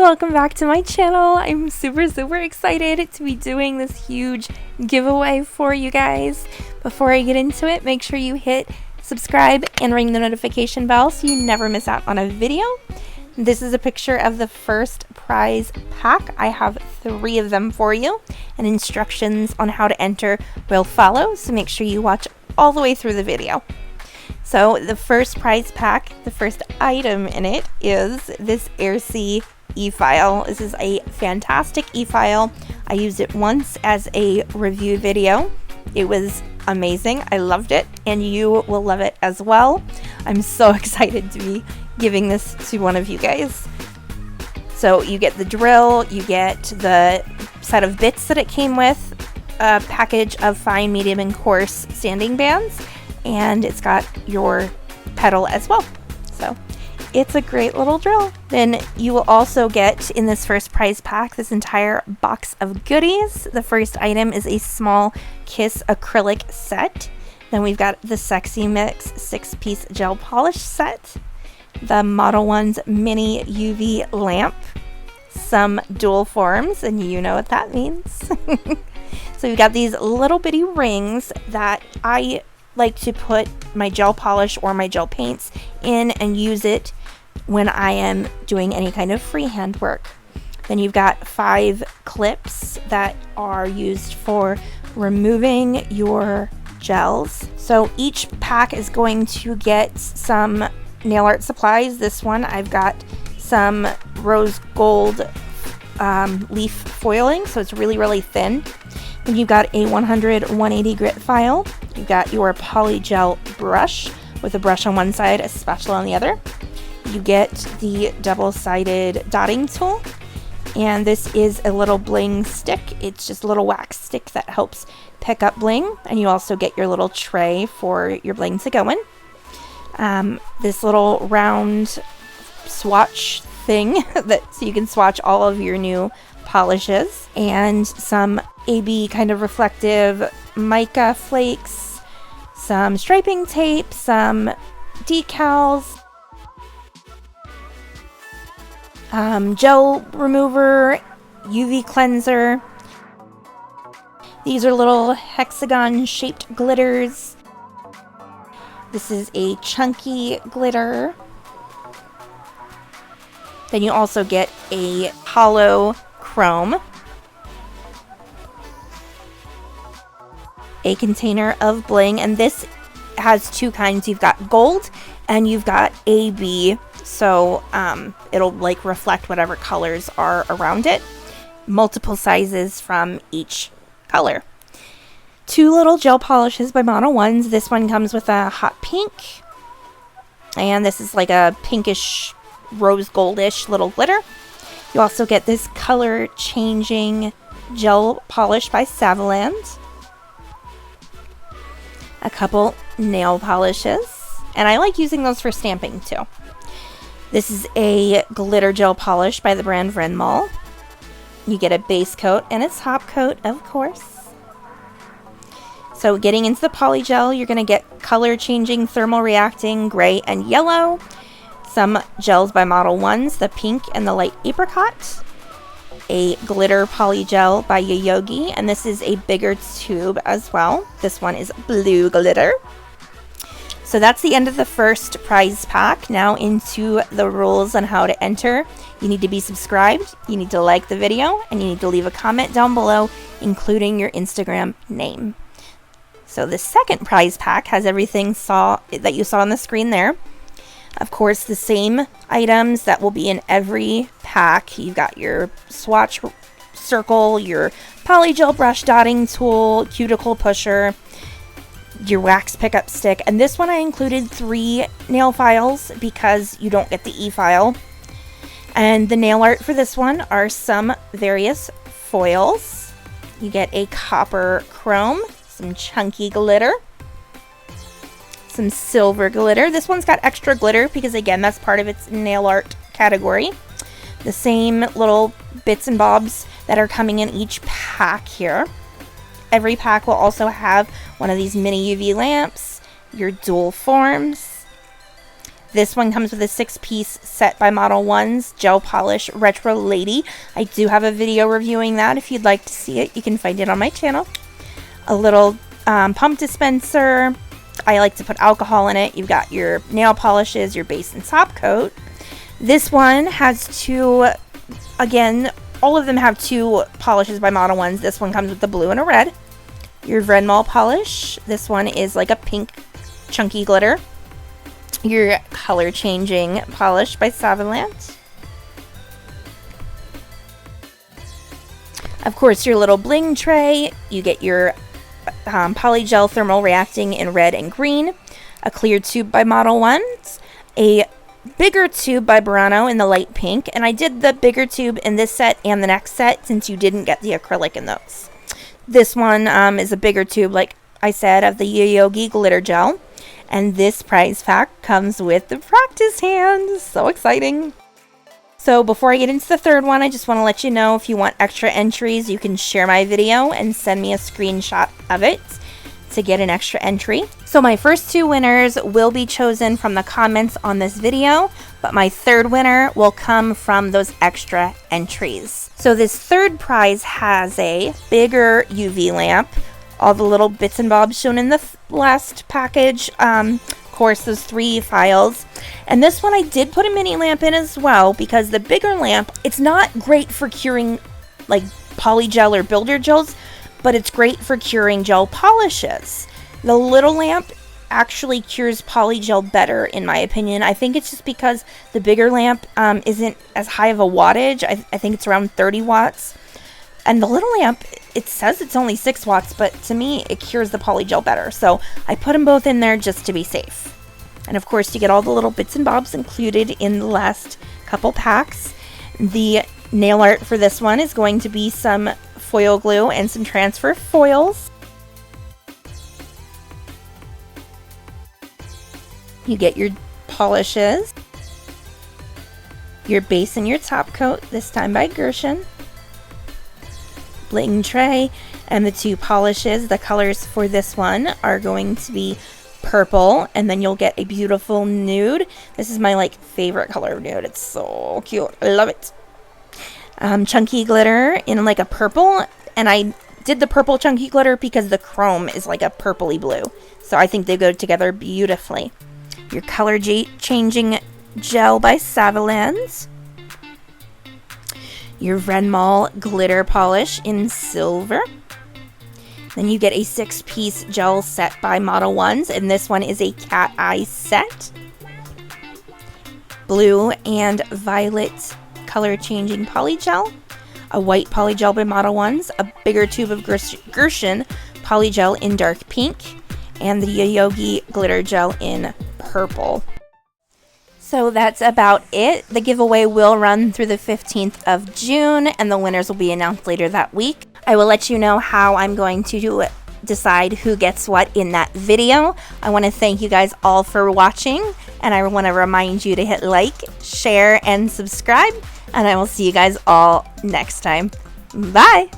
welcome back to my channel. I'm super excited to be doing this huge giveaway for you guys. Before I get into it, make sure you hit subscribe and ring the notification bell so you never miss out on a video. This is a picture of the first prize pack. I have 3 of them for you, and instructions on how to enter will follow, so make sure you watch all the way through the video. So the first prize pack, the first item in it is this Aircy e-file. This is a fantastic e-file. I used it once as a review video. It was amazing. I loved it, and you will love it as well. I'm so excited to be giving this to one of you guys. So you get the drill, you get the set of bits that it came with, a package of fine, medium, and coarse sanding bands, and it's got your pedal as well. So it's a great little drill. Then you will also get in this first prize pack this entire box of goodies. The first item is a small Kiss acrylic set. Then we've got the Sexy Mix 6-piece gel polish set, the Model 1's mini UV lamp, some dual forms, and you know what that means. So we've got these little bitty rings that I like to put my gel polish or my gel paints in and use it when I am doing any kind of freehand work. Then you've got 5 clips that are used for removing your gels. So each pack is going to get some nail art supplies. This one I've got some rose gold leaf foiling, so it's really thin. Then you've got a 100-180 grit file. You've got your poly gel brush with a brush on one side, a spatula on the other. You get the double-sided dotting tool, and this is a little bling stick. It's just a little wax stick that helps pick up bling, and you also get your little tray for your bling to go in. This little round swatch thing so you can swatch all of your new polishes, and some AB kind of reflective mica flakes, some striping tape, some decals, gel remover, UV cleanser. These are little hexagon shaped glitters. This is a chunky glitter. Then you also get a hollow chrome, a container of bling, and this has 2 kinds. You've got gold and you've got AB, so it'll like reflect whatever colors are around it. Multiple sizes from each color. 2 little gel polishes by Model 1s. This one comes with a hot pink, and this is like a pinkish rose goldish little glitter. You also get this color changing gel polish by Savaland, a couple nail polishes, and I like using those for stamping too. This is a glitter gel polish by the brand Renmol. You get a base coat and a top coat, of course. So getting into the poly gel, you're going to get color changing thermal reacting gray and yellow. Some gels by Model 1s, the pink and the light apricot. A glitter poly gel by Yoyogi, and this is a bigger tube as well. This one is blue glitter. So that's the end of the first prize pack. Now into the rules on how to enter. You need to be subscribed, you need to like the video, and you need to leave a comment down below, including your Instagram name. So the second prize pack has everything that you saw on the screen there. Of course, the same items that will be in every pack. You've got your swatch circle, your poly gel brush dotting tool, cuticle pusher, your wax pickup stick, and this one I included 3 nail files because you don't get the e-file. And the nail art for this one are some various foils. You get a copper chrome, some chunky glitter, some silver glitter. This one's got extra glitter because, again, that's part of its nail art category. The same little bits and bobs that are coming in each pack here. Every pack will also have one of these mini UV lamps, your dual forms, This one comes with a 6-piece set by Model 1's Gel Polish Retro Lady. I do have a video reviewing that. If you'd like to see it, you can find it on my channel. A little pump dispenser. I like to put alcohol in it. You've got your nail polishes, your base and top coat. This one has 2, again, all of them have 2 polishes by Model 1's. This one comes with the blue and a red. Your Venmol polish. This one is like a pink chunky glitter. Your color changing polish by Savant. Of course, your little bling tray. You get your polygel thermal reacting in red and green. A clear tube by Model 1's. A bigger tube by Burano in the light pink, and I did the bigger tube in this set and the next set since you didn't get the acrylic in those. This one is a bigger tube, like I said, of the Yogi glitter gel, and this prize pack comes with the practice hand. So exciting. So before I get into the third one, I just want to let you know, if you want extra entries, you can share my video and send me a screenshot of it to get an extra entry. So my first 2 winners will be chosen from the comments on this video, but my third winner will come from those extra entries. So this third prize has a bigger UV lamp, all the little bits and bobs shown in the last package, of course those 3 files, and this one I did put a mini lamp in as well, because the bigger lamp, it's not great for curing like polygel or builder gels, but it's great for curing gel polishes. The little lamp actually cures polygel better, in my opinion. I think it's just because the bigger lamp isn't as high of a wattage. I think it's around 30 watts. And the little lamp, it says it's only 6 watts, but to me, it cures the polygel better. So I put them both in there just to be safe. And of course, you get all the little bits and bobs included in the last couple packs. The nail art for this one is going to be some foil glue and some transfer foils. You get your polishes, your base and your top coat, this time by Gershon, bling tray, and the 2 polishes. The colors for this one are going to be purple, and then you'll get a beautiful nude. This is my favorite color of nude. It's so cute. I love it. Chunky glitter in a purple, and I did the purple chunky glitter because the chrome is like a purpley blue, so I think they go together beautifully. Your color changing gel by Savant. Your Venmol glitter polish in silver. Then you get a 6-piece gel set by Model 1's, and this one is a cat eye set. Blue and violet color changing polygel, a white polygel by Model 1's, a bigger tube of Gershon polygel in dark pink, and the Yogi glitter gel in purple. So that's about it. The giveaway will run through the 15th of June, and the winners will be announced later that week. I will let you know how I'm going to decide who gets what in that video. I want to thank you guys all for watching, and I want to remind you to hit like, share, and subscribe, and I will see you guys all next time. Bye!